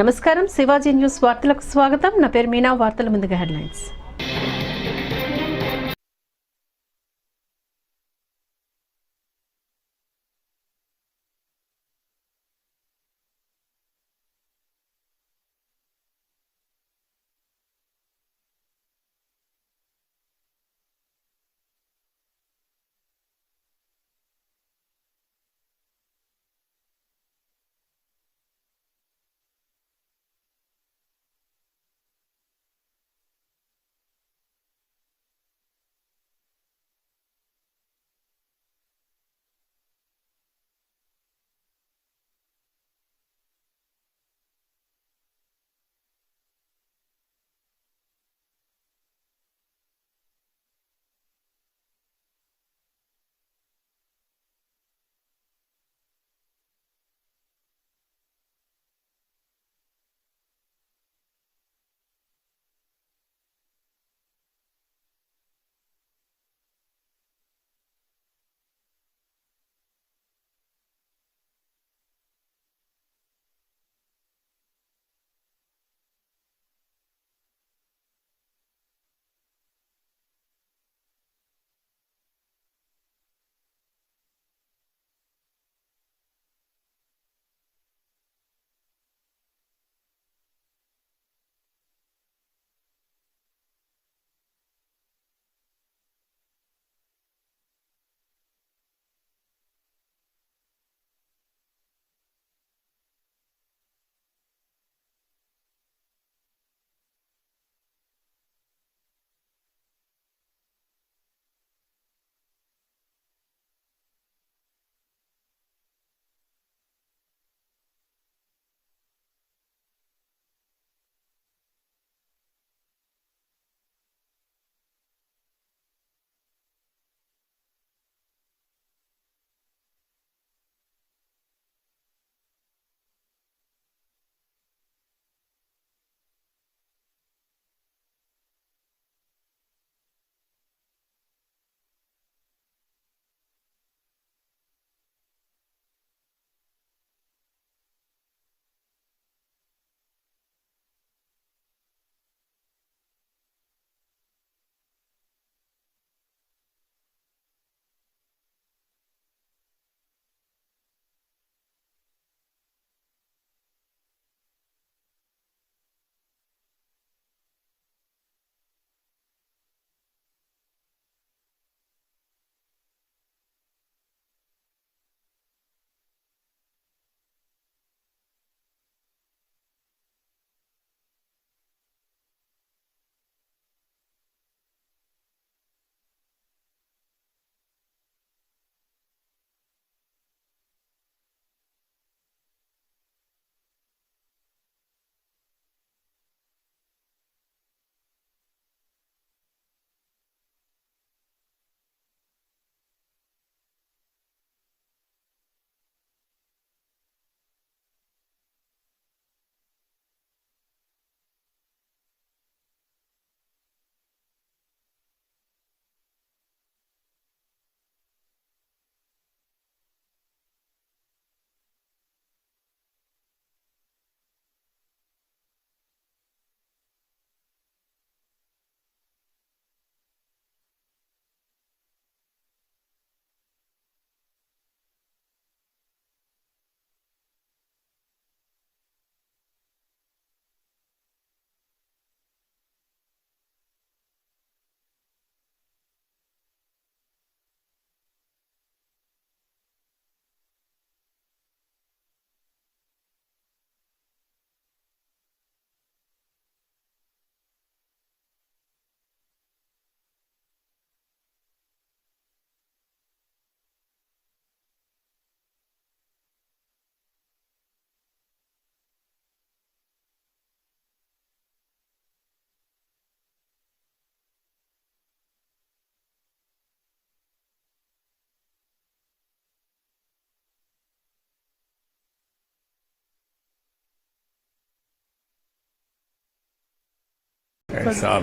నమస్కారం శివాజీ న్యూస్ వార్తలకు స్వాగతం. నా పేరు మీనా. వార్తల ముందుగా headlines.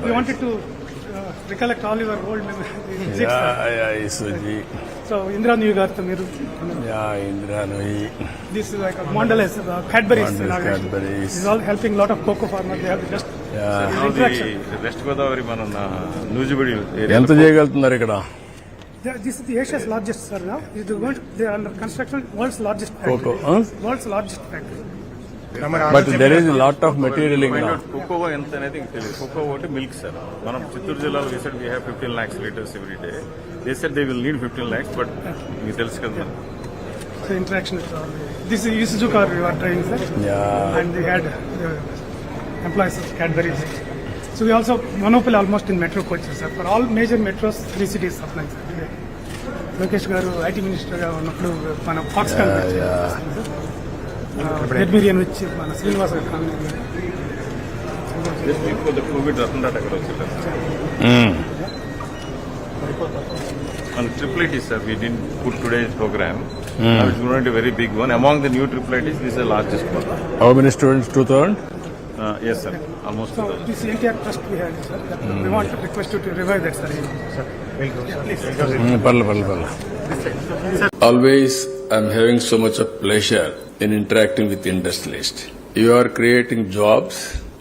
We wanted to recollect all your old memories. Yeah, Isuji. So Indra New Gartha Miru. Yeah, Indra Nui. This is like a Mondelez, Cadbury's. Mondelez, Cadbury's. This is all helping a lot of cocoa farmers. They have just Yeah. interaction. West Godavari మన నూజిబీడి ఎంత చేయగలుగుతున్నారు ఇక్కడ This is the Asia's largest, sir. Now they are under construction. World's largest factory. Cocoa, huh? World's largest factory. But there is lot of material ఇంకా cocoa ఎంత అనేది ఇంక తెలియదు. Cocoa ఒకటి మిల్క్ సార్. మనం చిత్తూరు జిల్లాలో వేసాడు we have 15 lakhs liters every day. They said they will need 15 lakhs, but మీకు తెలుసు కదా. So interaction with this is Isuzu car we were driving, sir. Yeah. And we had employees of Cadbury's. So we also monopoly almost in metro coaches, sir. For all major metros, 3 cities supply, sir. Lokesh garu IT minister ga ఉన్నప్పుడు మన Foxconn Cadbury వచ్చి మన Srinivasa just before the Covid Ratan Tata గారు వచ్చారు. మన triple ITs sir we did put today's programme. It's going to very big one among the new triple ITs. This is the largest one. How many students 2000 yes sir, almost. So this NTR trust we had, sir. We want to request you to revive that, sir. పర్లే always I'm having so much of pleasure in interacting with industrialists. You are creating jobs,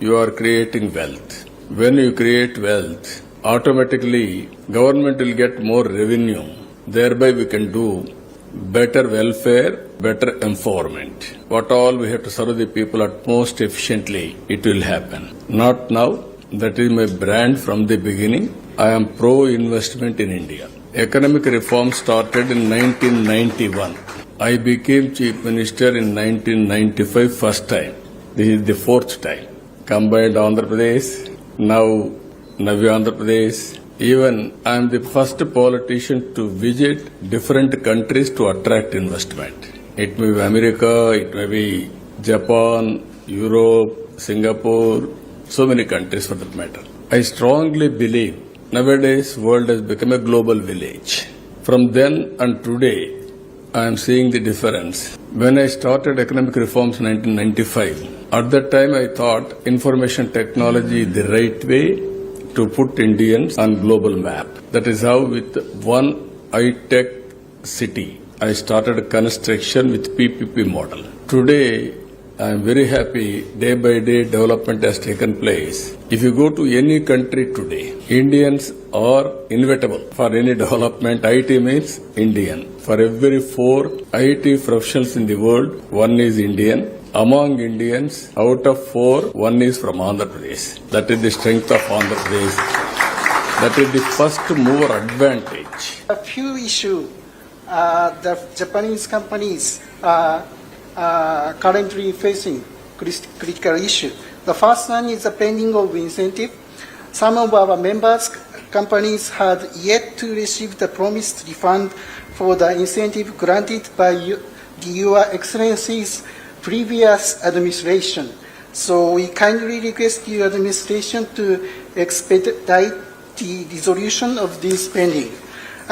you are creating wealth. When you create wealth, automatically government will get more revenue. Thereby we can do better welfare, better empowerment. What all we have to serve the people at most efficiently, it will happen. Not now. That is my brand from the beginning. I am pro-investment in India. Economic reform started in 1991. I became Chief Minister in 1995 first time. This is the fourth time. Combined Andhra Pradesh, now Navya Andhra Pradesh. Even I am the first politician to visit different countries to attract investment. It may be America, it may be Japan, Europe, Singapore, so many countries for that matter. I strongly believe nowadays world has become a global village. From then and today, I am seeing the difference. When I started economic reforms in 1995, at that time I thought information technology is the right way to put Indians on global map. That is how with one high-tech city, I started construction with PPP model. Today, I am very happy day by day development has taken place. If you go to any country today, Indians are inevitable for any development. IT means Indian. For every 4 IT professionals in the world, one is Indian. Among Indians, out of 4, one is from Andhra Pradesh. That is the strength of Andhra Pradesh. That is the first mover advantage. A few issues the Japanese companies currently facing critical issue. The first one is the pending of incentive. Some of our members companies had yet to receive the promised refund for the incentive granted by Your Excellency's previous administration. So we kindly request your administration to expedite the resolution of this pending.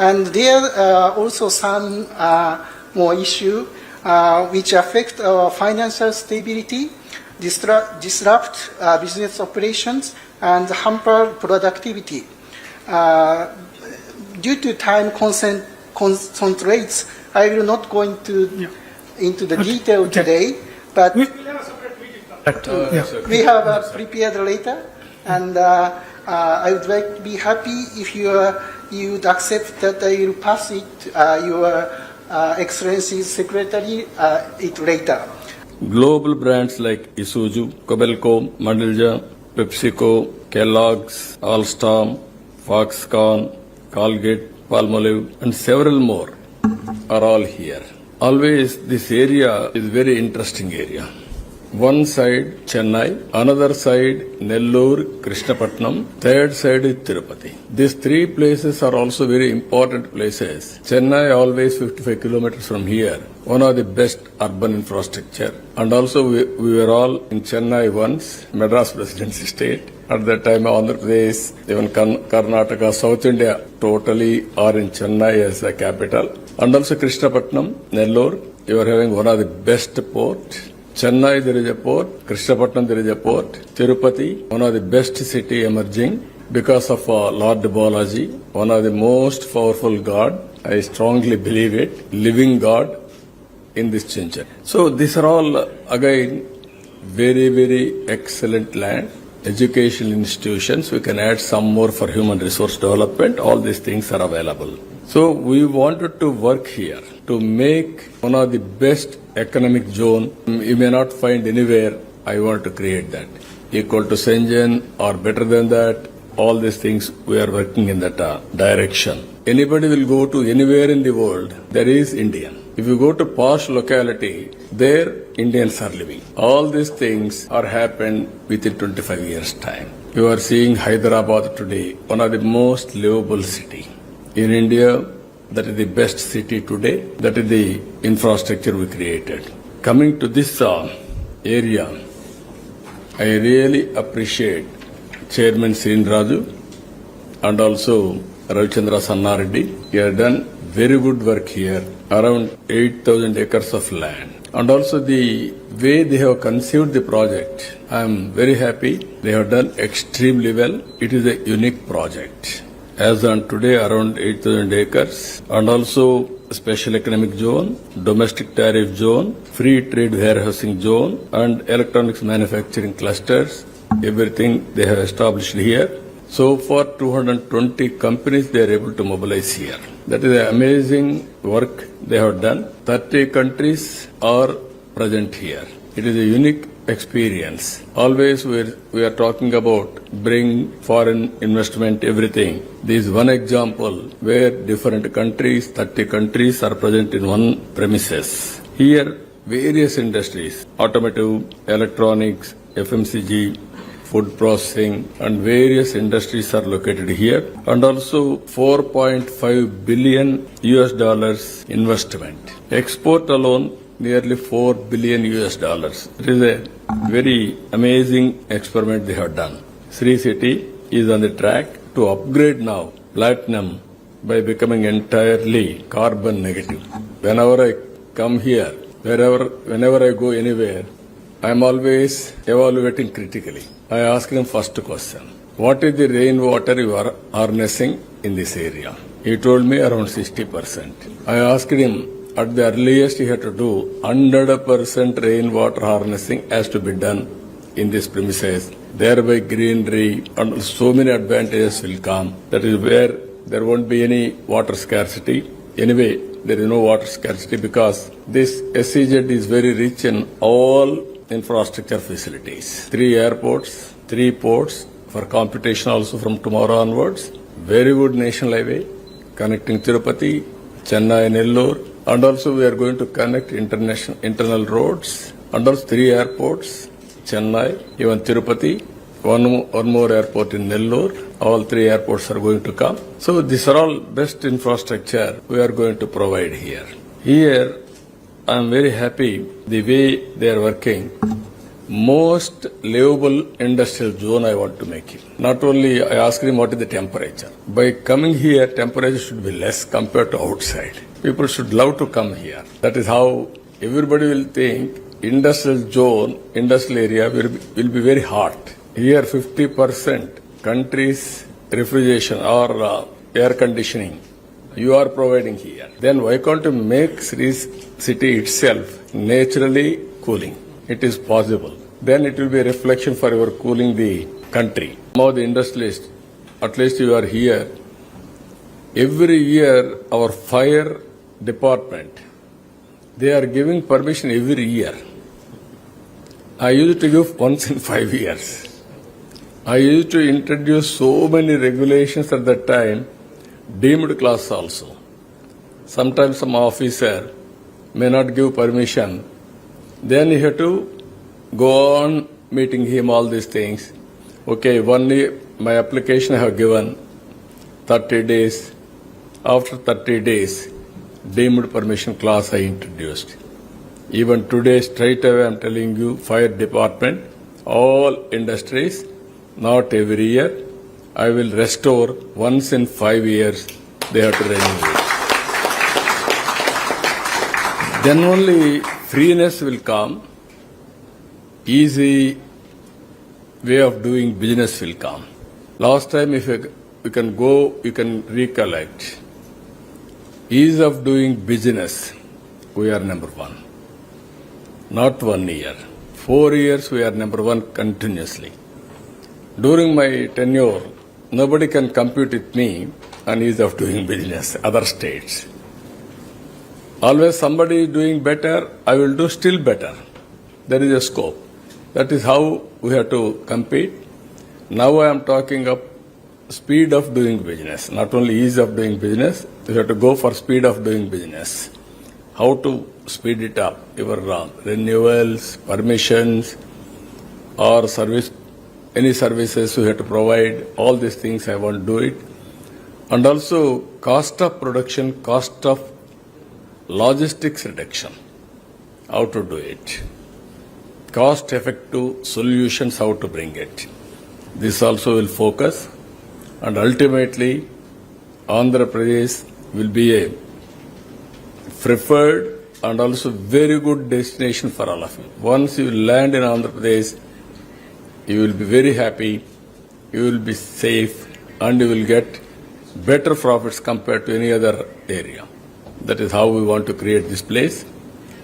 And there are also some more issues which affect our financial stability, disrupt business operations, and hamper productivity. Due to time constraints, I will not go into the detail today, but we have prepared later, and I would like to be happy if you would accept that I will pass it your Excellency's Secretary it later. Global brands like Isuzu, Kobelco, Mandalja, PepsiCo, Kellogg's, Alstom, Foxconn, Colgate, Palmolive, and several more are all here. Always this area is very interesting area. One side Chennai, another side Nellore, Krishnapatnam, third side is Tirupati. These 3 places are also very important places. Chennai always 55 kilometers from here, one of the best urban infrastructure. And also we were all in Chennai once, Madras Presidency State. At that time Andhra Pradesh, even Karnataka, South India totally are in Chennai as the capital. And also Krishnapatnam, Nellore, you are having one of the best port. Chennai there is a port, Krishnapatnam there is a port, Tirupati, one of the best city emerging, because of Lord Balaji, one of the most powerful God. I strongly believe it, living God in this Chinchar. So these are all again very, very excellent land. Educational institutions, we can add some more for human resource development. All these things are available. So we wanted to work here to make one of the best economic zone. You may not find anywhere. I want to create that. Equal to Shenzhen or better than that. All these things we are working in that direction. Anybody will go to anywhere in the world, there is Indian. If you go to posh locality, there Indians are living. All these things are happened within 25 years' time. You are seeing Hyderabad today, one of the most livable city. In India, that is the best city today. That is the infrastructure we created. Coming to this area, I really appreciate Chairman Srin Raju and also Ravichandra Sannareddy. He has done very good work here, around 8,000 acres of land. And also the way they have conceived the project, I am very happy. They have done extremely well. It is a unique project. As on today, around 8,000 acres, and also special economic zone, domestic tariff zone, free trade warehousing zone, and electronics manufacturing clusters. Everything they have established here. So far, 220 companies they are able to mobilize here. That is an amazing work they have done. 30 countries are present here. It is a unique experience. Always we are talking about bring foreign investment, everything. This is one example where different countries, 30 countries are present in one premises. Here, various industries, automotive, electronics, FMCG, food processing, and various industries are located here. And also $4.5 billion investment. Export alone, nearly $4 billion. It is a very amazing experiment they have done. Sri City is on the track to upgrade now platinum by becoming entirely carbon negative. Whenever I come here, whenever I go anywhere, I am always evaluating critically. I ask him first question, what is the rainwater you are harnessing in this area? He told me around 60%. I asked him, at the earliest he had to do 100% rainwater harnessing has to be done in this premises. Thereby greenery and so many advantages will come. That is where there won't be any water scarcity. Anyway, there is no water scarcity because this SEZ is very rich in all infrastructure facilities. 3 airports, 3 ports for computation also from tomorrow onwards. Very good national highway connecting Tirupati, Chennai, Nellore. And also we are going to connect internal roads. And also 3 airports, Chennai, even Tirupati, one more airport in Nellore. All 3 airports are going to come. So these are all best infrastructure we are going to provide here. Here, I am very happy the way they are working. Most livable industrial zone I want to make it. Not only I asked him what is the temperature. By coming here, temperature should be less compared to outside. People should love to come here. That is how everybody will think industrial zone, industrial area will be very hot. Here 50% countries refrigeration or air conditioning you are providing here. Then why can't you make Sri City itself naturally cooling? It is possible. Then it will be a reflection for your cooling the country. Now the industrialist, at least you are here. Every year our fire department, they are giving permission every year. I used to give once in 5 years. I used to introduce so many regulations at that time, deemed class also. Sometimes some officer may not give permission. Then you have to go on meeting him all these things. Okay, 1 year, my application I have given 30 days. After 30 days, deemed permission class I introduced. Even today, straight away I am telling you, fire department, all industries, not every year, I will restore once in 5 years, they have to renew it. Then only freeness will come, easy way of doing business will come. Last time, if you can go, you can recollect. Ease of doing business, we are number one. Not 1 year. 4 years, we are number one continuously. During my tenure, nobody can compete with me on ease of doing business, other states. Always somebody is doing better, I will do still better. There is a scope. That is how we have to compete. Now I am talking of speed of doing business, not only ease of doing business, you have to go for speed of doing business. How to speed it up, your renewals, permissions, or service, any services you have to provide, all these things I want to do it. And also cost of production, cost of logistics reduction, how to do it. Cost effective solutions, how to bring it. This also will focus, and ultimately Andhra Pradesh will be a preferred and also very good destination for all of you. Once you land in Andhra Pradesh, you will be very happy, you will be safe, and you will get better profits compared to any other area. That is how we want to create this place.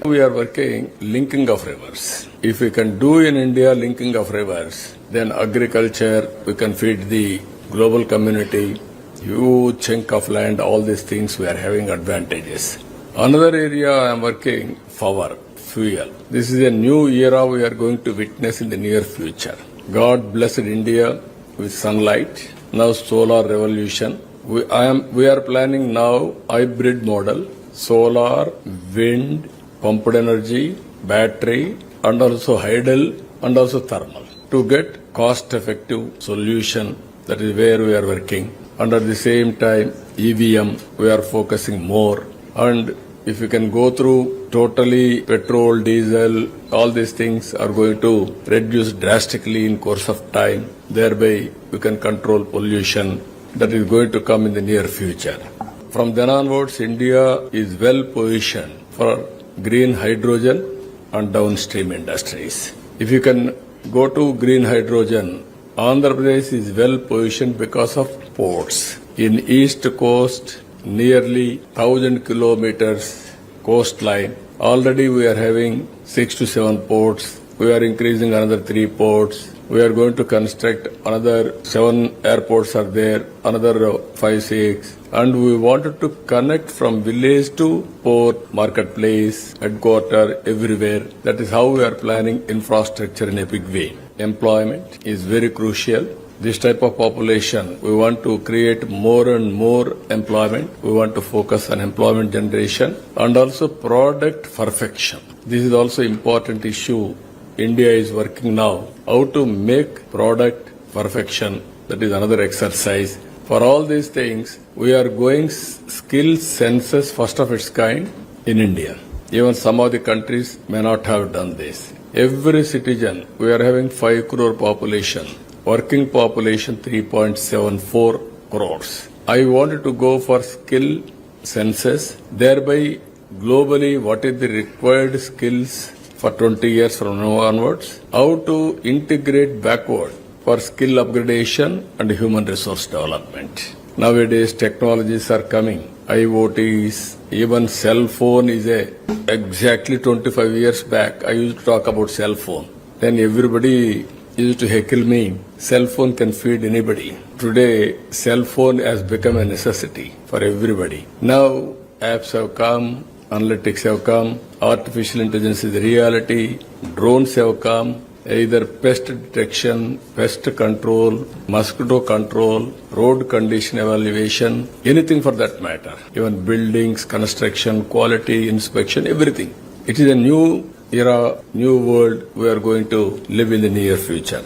We are working linking of rivers. If we can do in India linking of rivers, then agriculture, we can feed the global community, huge chunk of land, all these things we are having advantages. Another area I am working, power, fuel. This is a new era we are going to witness in the near future. God blessed India with sunlight, now solar revolution. We are planning now hybrid model, solar, wind, pumped energy, battery, and also hydel, and also thermal, to get cost-effective solution. That is where we are working. And at the same time, EVM, we are focusing more. And if you can go through totally petrol, diesel, all these things are going to reduce drastically in course of time. Thereby, we can control pollution that is going to come in the near future. From then onwards, India is well positioned for green hydrogen and downstream industries. If you can go to green hydrogen, Andhra Pradesh is well positioned because of ports. In East Coast, nearly 1,000 kilometers coastline. Already we are having 6 to 7 ports. We are increasing another 3 ports. We are going to construct another 7 airports are there, another 5, 6. And we wanted to connect from village to port, marketplace, headquarter, everywhere. That is how we are planning infrastructure in a big way. Employment is very crucial. This type of population, we want to create more and more employment. We want to focus on employment generation and also product perfection. This is also important issue. India is working now how to make product perfection. That is another exercise. For all these things, we are going skill census first of its kind in India. Even some of the countries may not have done this. Every citizen, we are having 5 crore population. Working population 3.74 crores. I wanted to go for skill census, thereby globally what is the required skills for 20 years from now onwards, how to integrate backward for skill upgradation and human resource development. Nowadays technologies are coming, IoTs, even cell phone is exactly 25 years back I used to talk about cell phone. Then everybody used to heckle me, cell phone can feed anybody. Today, cell phone has become a necessity for everybody. Now, apps have come, analytics have come, artificial intelligence is a reality, drones have come, either pest detection, pest control, mosquito control, road condition evaluation, anything for that matter. Even buildings, construction, quality, inspection, everything. It is a new era, new world we are going to live in the near future.